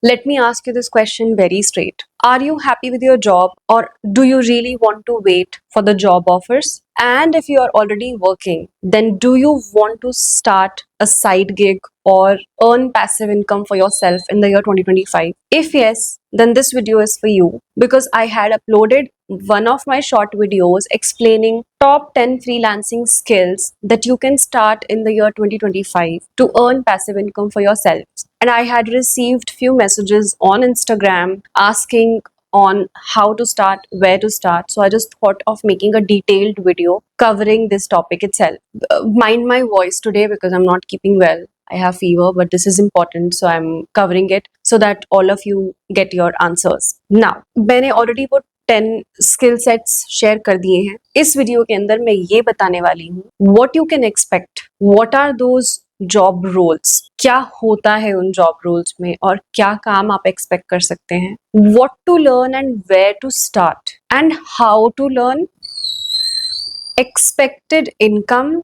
Let me ask you this question very straight. Are you happy with your job, or do you really want to wait for the job offers? And if you are already working, then do you want to start a side gig or earn passive income for yourself in the year 2025? If yes, then this video is for you, because I had uploaded one of my short videos explaining top 10 freelancing skills that you can start in the year 2025 to earn passive income for yourself. And I had received few messages on Instagram asking on how to start, where to start. So I just thought of making a detailed video covering this topic itself. Mind my voice today because I'm not keeping well. I have fever, but this is important, so I'm covering it so that all of you get your answers. Now, मैंने already put 10 skill sets share कर दिए हैं. इस video के अंदर मैं ये बताने वाली हूँ what you can expect, what are those job roles, क्या होता है उन जॉब रोल्स में और क्या काम आप एक्सपेक्ट कर सकते हैं, what to learn and where to start and how to learn, expected income,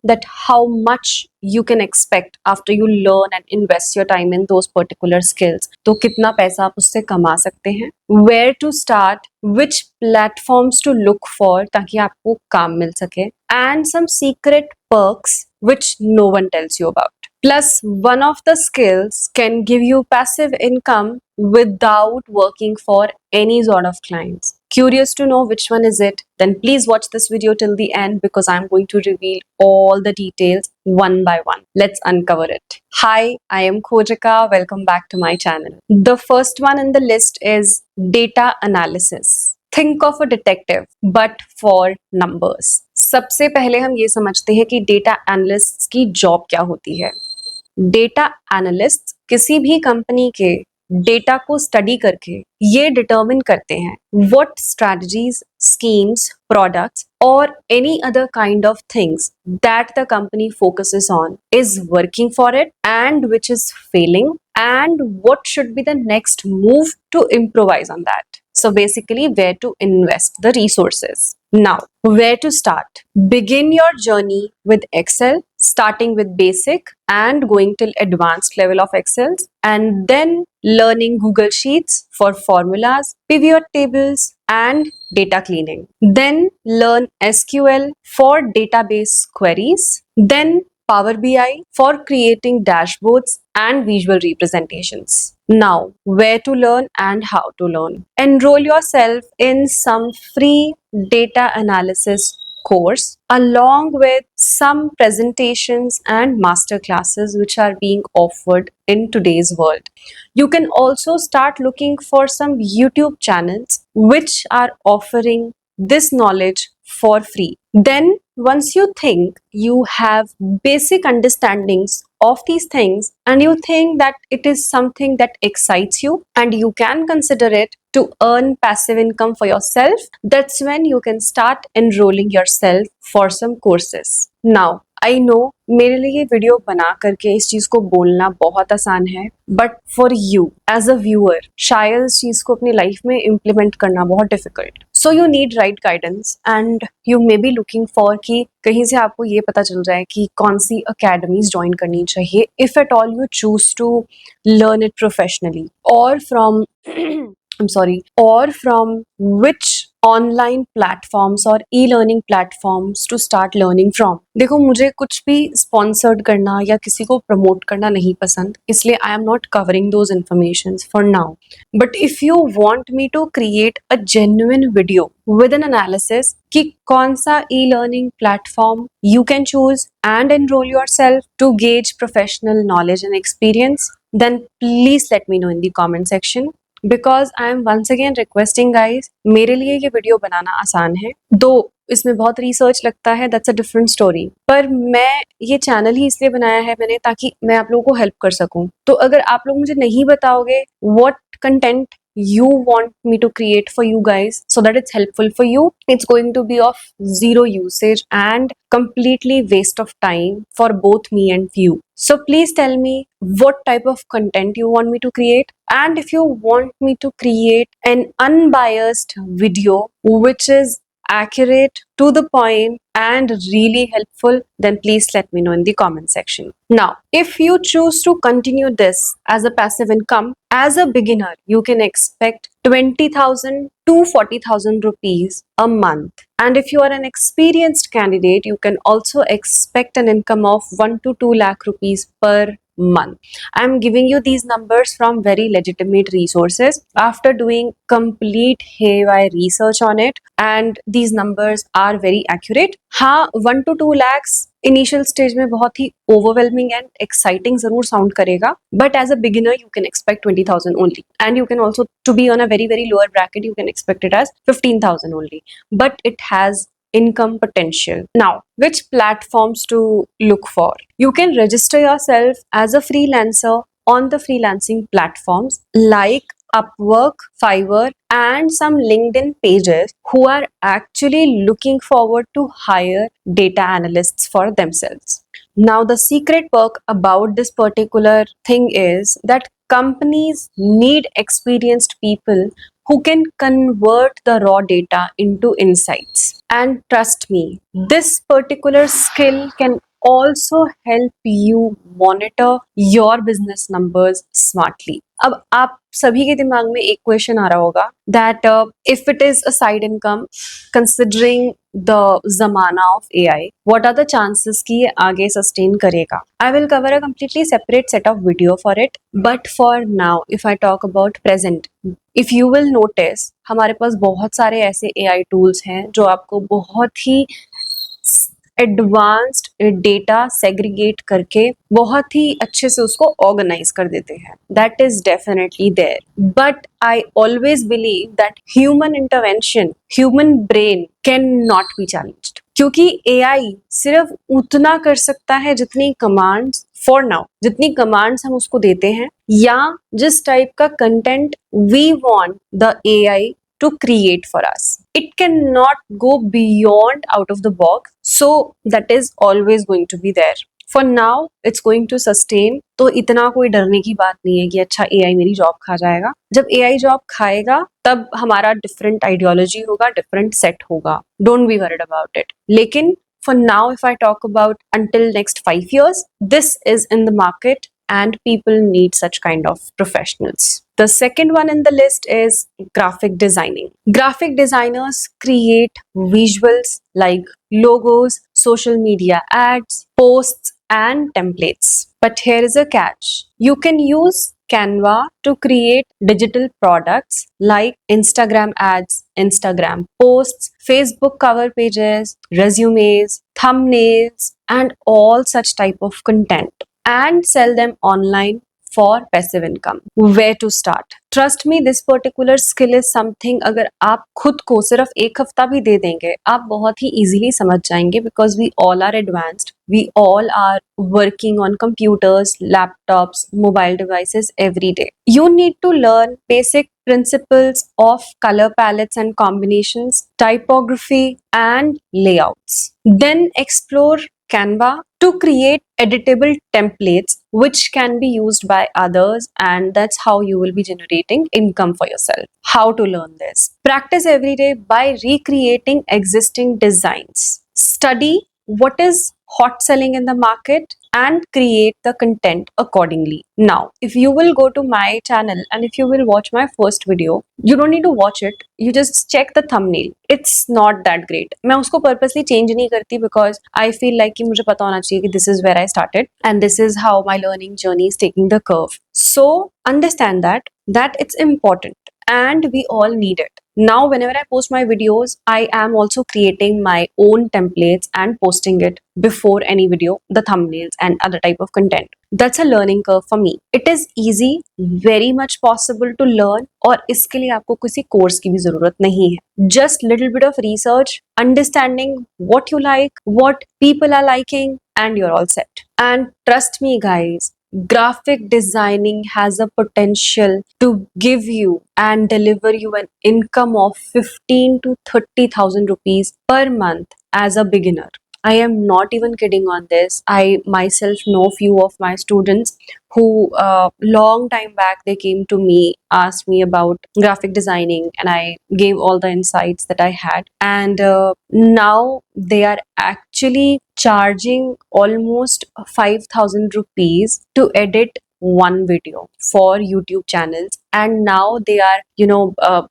that how much you can expect after you learn and invest your time in those particular skills. तो कितना पैसा आप उससे कमा सकते हैं, where to start, which platforms to look for ताकि आपको काम मिल सके, and some secret perks which no one tells you about. Plus, one of the skills can give you passive income without working for any sort of clients. Curious to know which one is it? Then please watch this video till the end, because I'm going to reveal all the details one by one. Let's uncover it. Hi, I am Khojika. Welcome back to my channel. The first one in the list is data analysis. Think of a detective, but for numbers. सबसे पहले हम ये समझते हैं कि data analyst की job क्या होती है. डेटा एनालिस्ट किसी भी कंपनी के डेटा को स्टडी करके ये डिटरमिन करते हैं व्हाट स्ट्रैटेजीज, स्कीम्स, प्रोडक्ट्स और any other kind of things that the company focuses on is working for it and which is failing, and what should be the next move to improvise on that. So basically, where to invest the resources. Now, where to start? Begin your journey with Excel, starting with basic and going till advanced level of Excel, and then learning Google Sheets for formulas, pivot tables, and data cleaning. Then learn SQL for database queries. Then Power BI for creating dashboards and visual representations. Now, where to learn and how to learn. Enroll yourself in some free data analysis course along with some presentations and master classes which are being offered in today's world. You can also start looking for some YouTube channels which are offering this knowledge for free. Then once you think you have basic understandings of these things and you think that it is something that excites you and you can consider it to earn passive income for yourself, that's when you can start enrolling yourself for some courses. Now, I know मेरे लिए ये video बना करके इस चीज को बोलना बहुत आसान है, but for you as a viewer शायद इस चीज को अपनी लाइफ में इम्प्लीमेंट करना बहुत difficult. So you need right guidance and you may be looking for कि कहीं से आपको ये पता चल जाए कि कौन सी अकेडमीज ज्वाइन करनी चाहिए if at all you choose to learn it professionally, और from or from which online platforms or e-learning platforms to start learning from. देखो, मुझे कुछ भी स्पॉन्सर्ड करना या किसी को प्रमोट करना नहीं पसंद, इसलिए I am not covering those informations for now. But if you want me to create a genuine video with an analysis कि कौन सा e-learning platform you can choose and enroll yourself to gauge professional knowledge and experience, then please let me know in the comment section. Because I am once again requesting guys, मेरे लिए ये video बनाना आसान है, दो इसमें बहुत research लगता है, दैट्स अ डिफरेंट स्टोरी. पर मैं ये चैनल ही इसलिए बनाया है मैंने ताकि मैं आप लोगों को हेल्प कर सकूं. तो अगर आप लोग मुझे नहीं बताओगे what content you want me to create for you guys so that it's helpful for you, it's going to be of zero usage and completely waste of time for both me and you. So please tell me what type of content you want me to create, and if you want me to create an unbiased video which is accurate, to the point, and really helpful, then please let me know in the comment section. Now, if you choose to continue this as a passive income, as a beginner, you can expect 20,000 to 40,000 rupees a month. And if you are an experienced candidate, you can also expect an income of 1 to 2 lakh rupees per month. I'm giving you these numbers from very legitimate resources after doing complete haywire research on it, and these numbers are very accurate. हाँ, 1 to 2 lakhs initial stage में बहुत ही overwhelming and exciting जरूर sound करेगा, but as a beginner you can expect 20,000 only, and you can also to be on a very very lower bracket you can expect it as 15,000 only, but it has income potential. Now, which platforms to look for? You can register yourself as a freelancer on the freelancing platforms like Upwork, Fiverr, and some LinkedIn pages who are actually looking forward to hire data analysts for themselves. Now, the secret perk about this particular thing is that companies need experienced people who can convert the raw data into insights. And trust me, this particular skill can also help you monitor your business numbers smartly. अब आप सभी के दिमाग में एक question आ रहा होगा that if it is a side income, considering the zamana of AI, what are the chances कि ये आगे sustain करेगा? I will cover a completely separate set of video for it, but for now, if I talk about present, if you will notice, हमारे पास बहुत सारे ऐसे AI tools हैं जो आपको बहुत ही एडवांस्ड डेटा सेग्रीगेट करके बहुत ही अच्छे से उसको ऑर्गेनाइज कर देते हैं. That is definitely there, but I always believe that human intervention, human brain can not be challenged, क्योंकि एआई सिर्फ उतना कर सकता है जितनी कमांड्स, फॉर नाउ जितनी कमांड्स हम उसको देते हैं, या जिस टाइप का content we want the AI to create for us. It cannot go beyond out of the box, so that is always going to be there. For now, it's going to sustain. तो इतना कोई डरने की बात नहीं है कि अच्छा AI मेरी जॉब खा जाएगा. जब AI जॉब खाएगा तब हमारा डिफरेंट आइडियोलॉजी होगा, डिफरेंट सेट होगा. Don't be worried about it. लेकिन for now, if I talk about until next 5 years, this is in the market and people need such kind of professionals. The second one in the list is graphic designing. Graphic designers create visuals like logos, social media ads, posts, and templates. But here is a catch. You can use Canva to create digital products like Instagram ads, Instagram posts, Facebook cover pages, resumes, thumbnails, and all such type of content, and sell them online for passive income. Where to start? Trust me, this particular skill is something, अगर आप खुद को सिर्फ एक हफ्ता भी दे देंगे, आप बहुत ही easily समझ जाएंगे, because we all are advanced. We all are working on computers, laptops, mobile devices every day. You need to learn basic principles of color palettes and combinations, typography, and layouts. Then explore Canva to create editable templates which can be used by others, and that's how you will be generating income for yourself. How to learn this? Practice every day by recreating existing designs. Study what is hot selling in the market and create the content accordingly. Now, if you will go to my channel and if you will watch my first video, you don't need to watch it, you just check the thumbnail. It's not that great. मैं उसको purposely change नहीं करती because I feel like कि मुझे पता होना चाहिए कि this is where I started and this is how my learning journey is taking the curve. So understand that it's important and we all need it. Now, whenever I post my videos, I am also creating my own templates and posting it before any video, the thumbnails and other type of content. That's a learning curve for me. It is easy, very much possible to learn, और इसके लिए आपको किसी course की भी जरूरत नहीं है. Just little bit of research, understanding what you like, what people are liking, and you're all set. And trust me, guys, graphic designing has a potential to give you and deliver you an income of 15 to 30,000 rupees per month as a beginner. I am not even kidding on this. I myself know few of my students who long time back they came to me, asked me about graphic designing, and I gave all the insights that I had. And now they are actually charging almost 5,000 rupees to edit one video for YouTube channels. And now they are,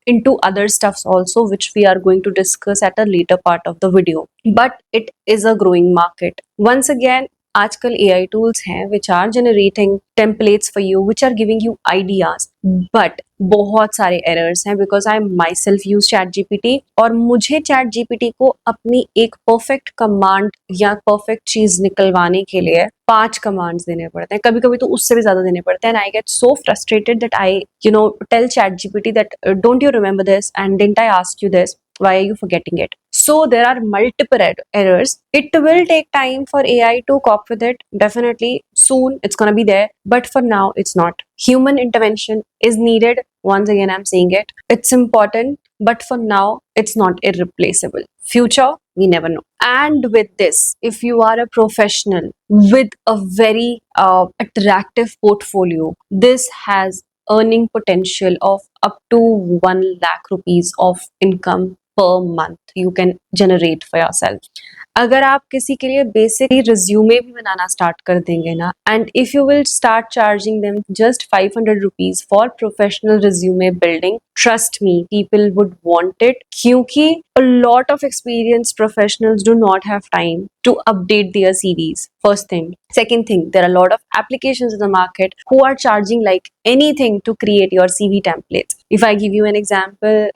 into other stuffs also, which we are going to discuss at a later part of the video. But it is a growing market. Once again, आजकल AI tools हैं which are generating templates for you, which are giving you ideas, but बहुत सारे errors हैं because I myself use ChatGPT, और मुझे ChatGPT को अपनी एक perfect command या perfect चीज निकलवाने के लिए 5 कमांड्स देने पड़ते हैं, कभी कभी तो उससे भी ज्यादा देने पड़ते हैं. And I get so frustrated that I tell ChatGPT that don't you remember this and didn't I ask you this, why are you forgetting it? So there are multiple errors. It will take time for AI to cope with it. Definitely soon it's gonna be there, but for now it's not. Human intervention is needed. Once again I'm saying it, it's important, but for now it's not irreplaceable. Future, we never know. And with this, if you are a professional with a very attractive portfolio, this has earning potential of up to 1 lakh rupees of income per month you can generate for yourself. अगर आप किसी के लिए basic resume भी बनाना start कर देंगे ना, and if you will start charging them just 500 rupees for professional resume building, trust me, people would want it, क्योंकि a lot of experienced professionals do not have time to update their CVs. First thing. Second thing, there are a lot of applications in the market who are charging like anything to create your CV templates. If I give you an example,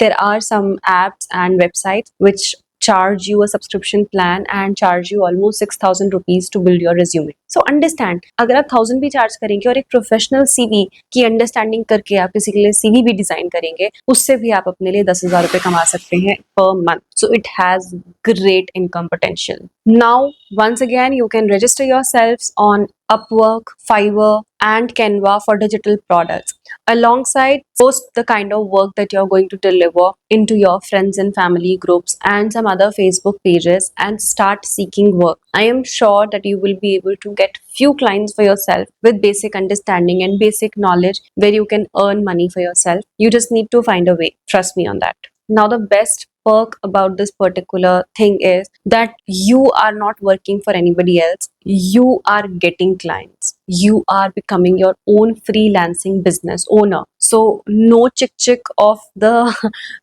there are some apps and websites which charge you a subscription plan and charge you almost 6,000 rupees to build your resume. So understand, अगर आप 1,000 भी charge करेंगे और एक professional CV की understanding करके आप किसी के लिए CV भी डिजाइन करेंगे, उससे भी आप अपने लिए 10,000 रुपए कमा सकते हैं per month. So it has great income potential. Now, once again, you can register yourselves on Upwork, Fiverr, and Canva for digital products. Alongside, post the kind of work that you're going to deliver into your friends and family groups and some other Facebook pages and start seeking work. I am sure that you will be able to get few clients for yourself with basic understanding and basic knowledge where you can earn money for yourself. You just need to find a way. Trust me on that. Now, the best perk about this particular thing is that you are not working for anybody else. You are getting clients. You are becoming your own freelancing business owner. So no chick of the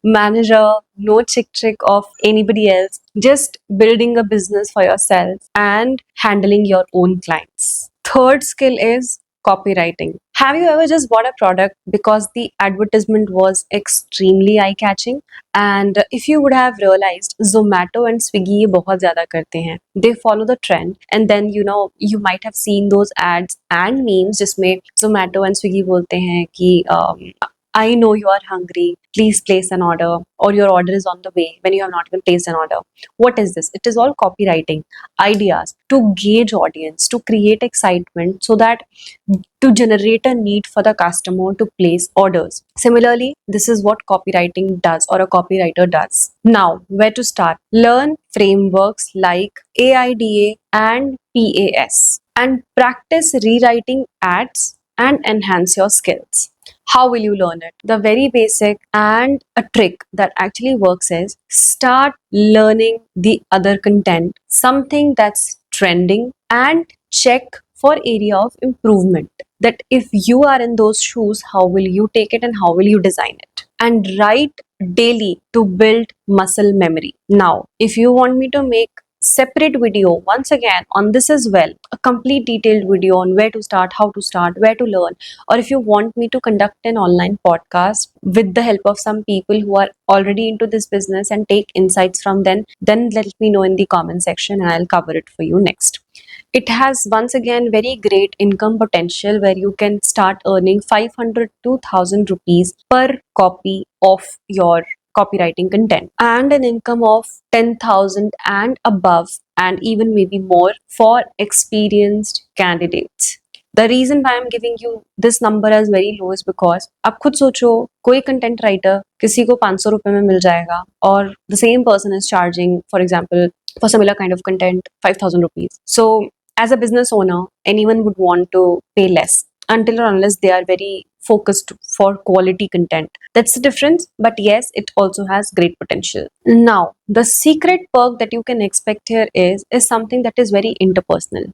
manager, no chick of anybody else. Just building a business for yourself and handling your own clients. Third skill is copywriting. Have you ever just bought a product because the advertisement was extremely eye-catching? And if you would have realized, Zomato and Swiggy ये बहुत ज़्यादा करते हैं. They follow the trend, and then you might have seen those ads and memes जिसमें Zomato and Swiggy बोलते हैं कि I know you are hungry. Please place an order, or your order is on the way when you have not even placed an order. What is this? It is all copywriting ideas to gauge audience, to create excitement, so that to generate a need for the customer to place orders. Similarly, this is what copywriting does, or a copywriter does. Now, where to start? Learn frameworks like AIDA and PAS and practice rewriting ads and enhance your skills. How will you learn it? The very basic and a trick that actually works is start learning the other content, something that's trending, and check for area of improvement. That if you are in those shoes, how will you take it and how will you design it? And write daily to build muscle memory. Now, if you want me to make separate video once again on this as well, a complete detailed video on where to start, how to start, where to learn, or if you want me to conduct an online podcast with the help of some people who are already into this business and take insights from them, then let me know in the comment section and I'll cover it for you next. It has once again very great income potential where you can start earning 500 to 1,000 rupees per copy of your copywriting content, and an income of 10,000 and above, and even maybe more for experienced candidates. The reason why I'm giving you this number as very low is because आप खुद सोचो, कोई content writer किसी को 500 रुपए में मिल जाएगा और the same person is charging, for example, for similar kind of content 5,000 rupees. So as a business owner, anyone would want to pay less until or unless they are very focused for quality content. That's the difference, but yes, it also has great potential. Now, the secret perk that you can expect here is something that is very interpersonal.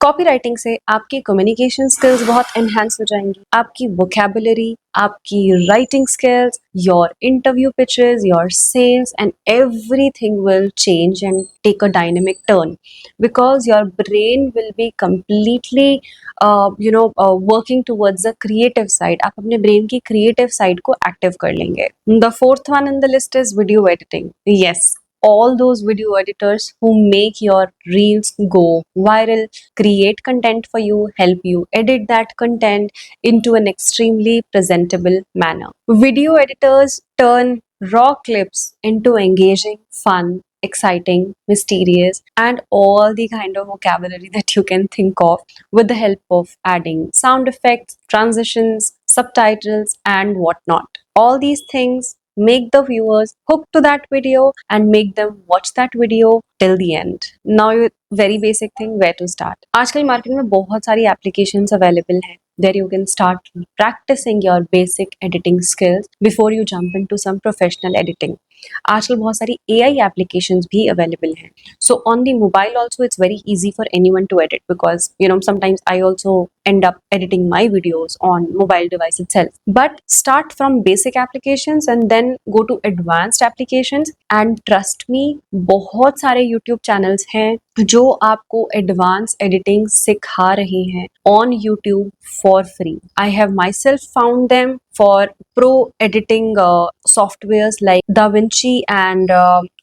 Copy writing से आपकी communication skills बहुत enhance हो जाएंगी, आपकी vocabulary, आपकी writing skills, your interview pitches, your sales and everything will change and take a dynamic turn because your brain will be completely working towards the creative side. आप अपने brain की creative side को active कर लेंगे. The fourth one in the list is video editing. Yes, all those video editors who make your reels go viral, create content for you, help you edit that content into an extremely presentable manner. Video editors turn raw clips into engaging, fun, exciting, mysterious, and all the kind of vocabulary that you can think of with the help of adding sound effects, transitions, subtitles, and whatnot. All these things make the viewers hooked to that video and make them watch that video till the end. Now, very basic thing, where to start. आजकल market में बहुत सारी applications available हैं where you can start practicing your basic editing skills before you jump into some professional editing. आजकल बहुत सारी AI applications भी available हैं. So on the mobile also it's very easy for anyone to edit because sometimes I also end up editing my videos on mobile device itself. But start from basic applications and then go to advanced applications and trust me, बहुत सारे YouTube channels हैं जो आपको advance editing सिखा रहे हैं on YouTube for free. I have myself found them for pro editing softwares like DaVinci and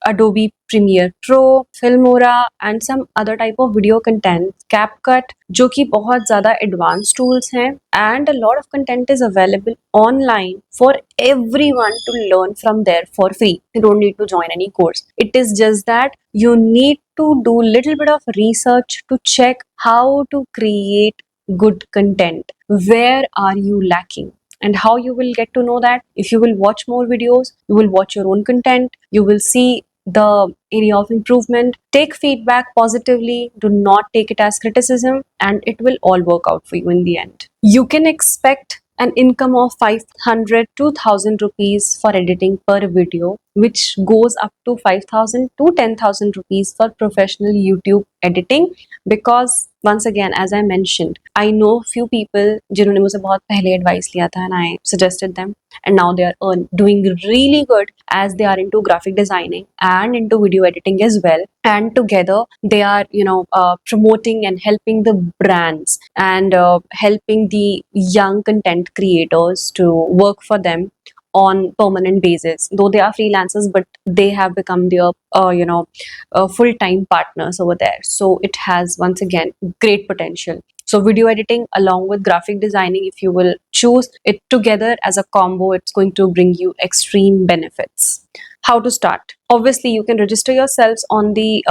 Adobe Premiere Pro, Filmora and some other type of video content, CapCut, जो कि बहुत ज़्यादा advanced tools हैं, and a lot of content is available online for everyone to learn from there for free. You don't need to join any course. It is just that you need to do little bit of research to check how to create good content. Where are you lacking? And how you will get to know that? If you will watch more videos, you will watch your own content, you will see the area of improvement. Take feedback positively, do not take it as criticism, and it will all work out for you in the end. You can expect an income of 500 to 1000 rupees for editing per video, which goes up to 5000 to 10,000 rupees for professional YouTube editing. Because once again, as I mentioned, I know few people जिन्होंने मुझसे बहुत पहले advice लिया था and I suggested them, and now they are doing really good as they are into graphic designing and into video editing as well. And together they are promoting and helping the brands and helping the young content creators to work for them on permanent basis. Though they are freelancers, but they have become their full-time partners over there. So it has once again great potential. So video editing along with graphic designing, if you will choose it together as a combo, it's going to bring you extreme benefits. How to start? Obviously, you can register yourselves on the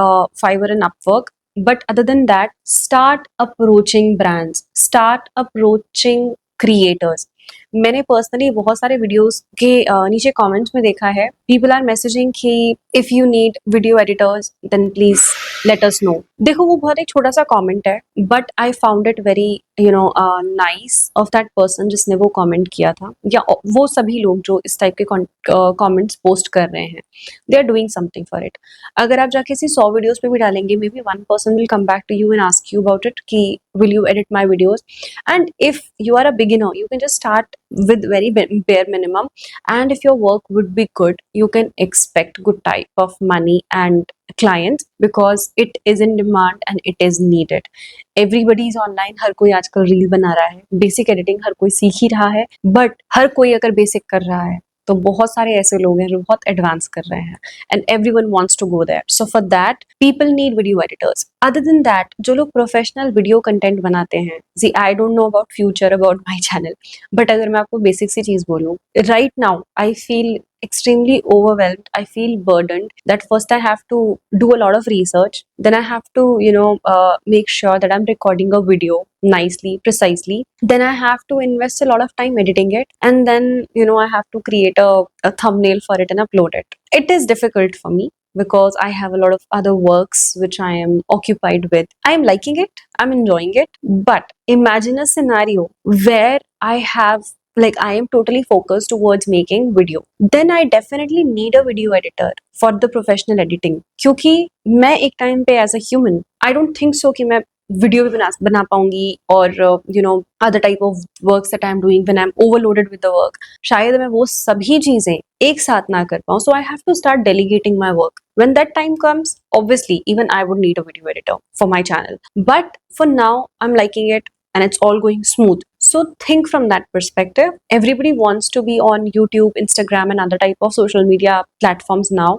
Fiverr and Upwork. But other than that, start approaching brands, start approaching creators. मैंने personally बहुत सारे videos के नीचे comments में देखा है, people are messaging कि if you need video editors then please let us know. देखो वो बहुत एक छोटा सा कमेंट है, but I found it very nice of that person जिसने वो कमेंट किया था, या वो सभी लोग जो इस टाइप के कमेंट्स पोस्ट कर रहे हैं, they are doing something for it. अगर आप जाके इसी 100 वीडियोस पे भी डालेंगे, maybe one person will come back to you and ask you about it कि will you edit my videos. And if you are a beginner, you can just start with very bare minimum, and if your work would be good, you can expect good type of money and clients because it is in demand and it is needed. Everybody is online. हर कोई आजकल reel बना रहा है, basic editing हर कोई सीख ही रहा है, but हर कोई अगर बेसिक कर रहा है तो बहुत सारे ऐसे लोग हैं जो बहुत एडवांस कर रहे हैं, and everyone wants to go there. So for that people need video editors. Other than that, जो लोग प्रोफेशनल वीडियो कंटेंट बनाते हैं, see I don't know about future about my channel, but अगर मैं आपको बेसिक सी चीज बोलूं, right now I feel extremely overwhelmed. I feel burdened that first I have to do a lot of research. Then I have to, make sure that I'm recording a video nicely, precisely. Then I have to invest a lot of time editing it. And then, I have to create a thumbnail for it and upload it. It is difficult for me because I have a lot of other works which I am occupied with. I am liking it, I'm enjoying it. But imagine a scenario where I am totally focused towards making video. Then I definitely need a video editor for the professional editing. क्योंकि मैं एक time पे as a human I don't think so कि मैं video भी बना पाऊंगी और other type of works that I am doing when I am overloaded with the work, शायद मैं वो सभी चीजें एक साथ ना कर पाऊं. So I have to start delegating my work. When that time comes, obviously, even I would need a video editor for my channel. But for now, I'm liking it and it's all going smooth. So think from that perspective. Everybody wants to be on YouTube, Instagram, and other type of social media platforms now,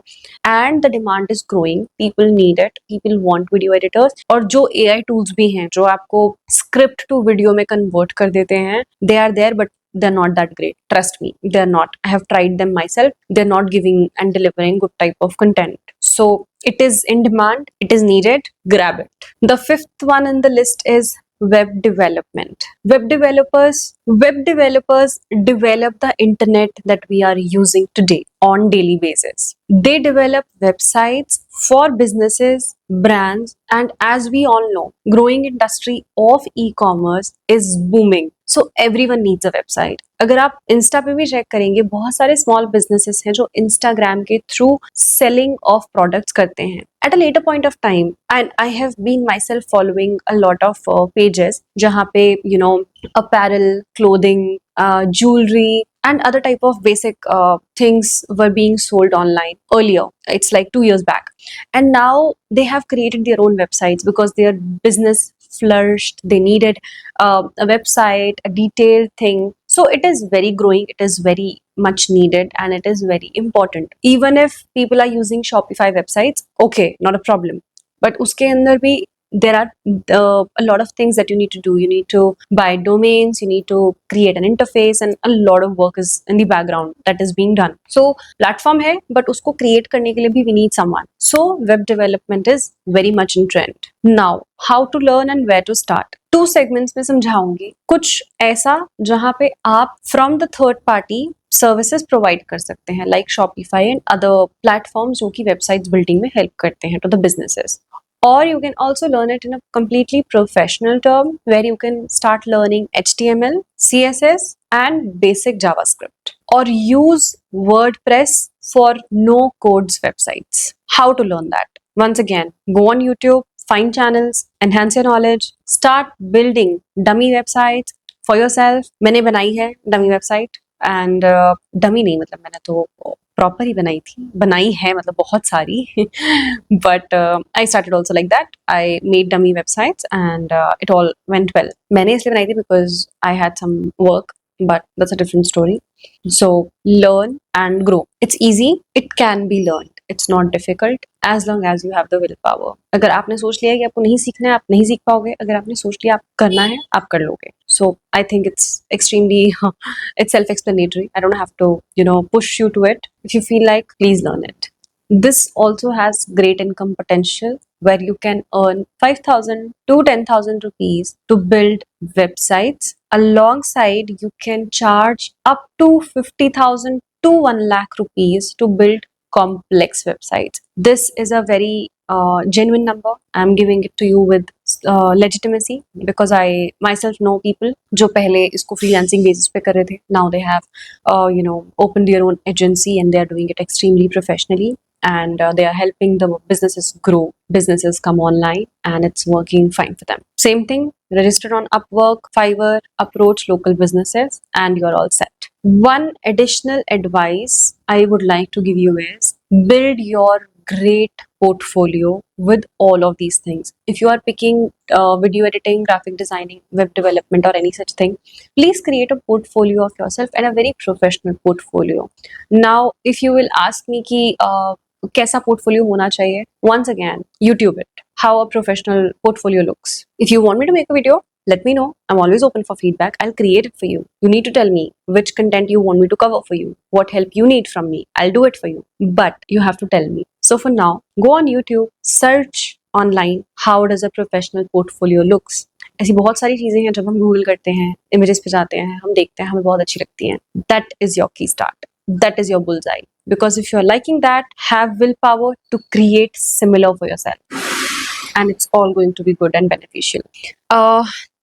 and the demand is growing. People need it. People want video editors. और जो AI tools भी हैं, जो आपको script to video में convert कर देते हैं, they are there, but they're not that great. Trust me, they're not. I have tried them myself. They're not giving and delivering good type of content. So it is in demand. It is needed. Grab it. The fifth one in the list is web development. Web developers develop the internet that we are using today on daily basis. They develop websites for businesses, brands, and as we all know, growing industry of e-commerce is booming. So everyone needs a website. अगर आप Insta पे भी check करेंगे, बहुत सारे small businesses हैं जो Instagram के थ्रू सेलिंग ऑफ प्रोडक्ट्स करते हैं. At a later point of time, and I have been myself following a lot of pages जहाँ पे apparel, clothing, jewelry, and other type of basic things were being sold online earlier. It's like 2 years back, and now they have created their own websites because their business flourished. They needed a website, a detailed thing. So it is very growing. It is very much needed, and it is very important. Even if people are using Shopify websites, okay, not a problem. But uske andar bhi there are a lot of things that you need to do. You need to buy domains, you need to create an interface, and a lot of work is in the background that is being done. So platform hai, but usko create karne ke liye bhi we need someone. So web development is very much in trend. Now, how to learn and where to start? 2 segments में समझाऊंगी. कुछ ऐसा जहाँ पे आप from the third party services provide कर सकते हैं, like Shopify and other platforms जो कि वेबसाइट्स बिल्डिंग में हेल्प करते हैं to the businesses. Or you can also learn it in a completely professional term where you can start learning HTML, CSS, and basic JavaScript. Or use WordPress for no codes websites. How to learn that? Once again, go on YouTube, find channels, enhance your knowledge, start building dummy websites for yourself. मैंने बनाई है dummy website, and dummy नहीं, मतलब मैंने तो proper ही बनाई है मतलब बहुत सारी. But I started also like that. I made dummy websites and it all went well. मैंने इसलिए बनाई थी because I had some work, but that's a different story. So learn and grow. It's easy. It can be learned. It's not difficult as long as you have the willpower. अगर आपने सोच लिया कि आपको नहीं सीखना है, आप नहीं सीख पाओगे. अगर आपने सोच लिया आप करना है, आप कर लोगे. So I think it's extremely it's self-explanatory. I don't have to push you to it. If you feel like, please learn it. This also has great income potential where you can earn 5,000 to 10,000 rupees to build websites. Alongside, you can charge up to 50,000 to 1 lakh rupees to build complex websites. This is a very genuine number. I'm giving it to you with legitimacy because I myself know people जो पहले इसको freelancing basis पे कर रहे थे. Now they have opened their own agency and they are doing it extremely professionally, and they are helping the businesses grow. Businesses come online and it's working fine for them. Same thing, register on Upwork, Fiverr, approach local businesses, and you're all set. One additional advice I would like to give you is build your great portfolio with all of these things. If you are picking video editing, graphic designing, web development, or any such thing, please create a portfolio of yourself and a very professional portfolio. Now, if you will ask me कि कैसा portfolio होना चाहिए, once again, YouTube it. How a professional portfolio looks. If you want me to make a video, let me know. I'm always open for feedback. I'll create it for you. You need to tell me which content you want me to cover for you, what help you need from me. I'll do it for you, but you have to tell me. So for now, go on YouTube, search online how does a professional portfolio looks. ऐसी बहुत सारी चीजें हैं, जब हम Google करते हैं, images पे जाते हैं, हम देखते हैं, हमें बहुत अच्छी लगती हैं. That is your key start. That is your bullseye. Because if you're liking that, have willpower to create similar for yourself. And it's all going to be good and beneficial.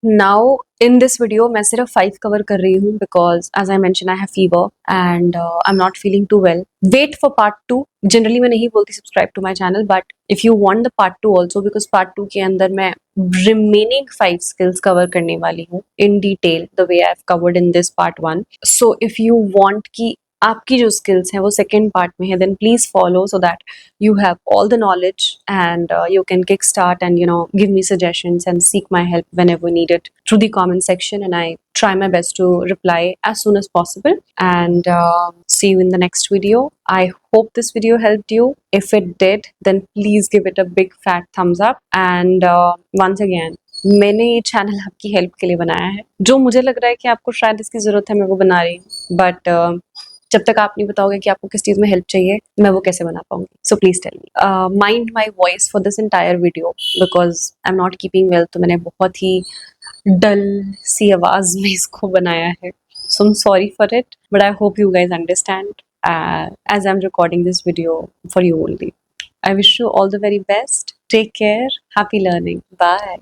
Now in this video मैं सिर्फ 5 cover कर रही हूँ because as I mentioned I have fever and I'm not feeling too well. Wait for part 2. Generally मैं नहीं बोलती subscribe to my channel, but if you want the part 2 also, because part 2 के अंदर मैं remaining 5 skills cover करने वाली हूँ in detail the way I've covered in this part 1. So if you want कि आपकी जो skills हैं वो second part में है, then please follow so that you have all the knowledge and you can kickstart and give me suggestions and seek my help whenever needed through the comment section, and I try my best to reply as soon as possible. And see you in the next video. I hope this video helped you. If it did, then please give it a big fat thumbs up. And once again, मैंने ये channel आपकी help के लिए बनाया है. जो मुझे लग रहा है कि आपको शायद इसकी ज़रूरत है, मैं वो बना रही हूँ, बट जब तक आप नहीं बताओगे कि आपको किस चीज़ में हेल्प चाहिए, मैं वो कैसे बना पाऊंगी. So please tell me. Mind my voice for this entire video because I am not keeping well. तो मैंने बहुत ही डल सी आवाज़ में इसको बनाया है. So I am sorry for it, but I hope you guys understand as I'm recording this video for you only. I wish you all the very best. Take care. Happy learning. Bye.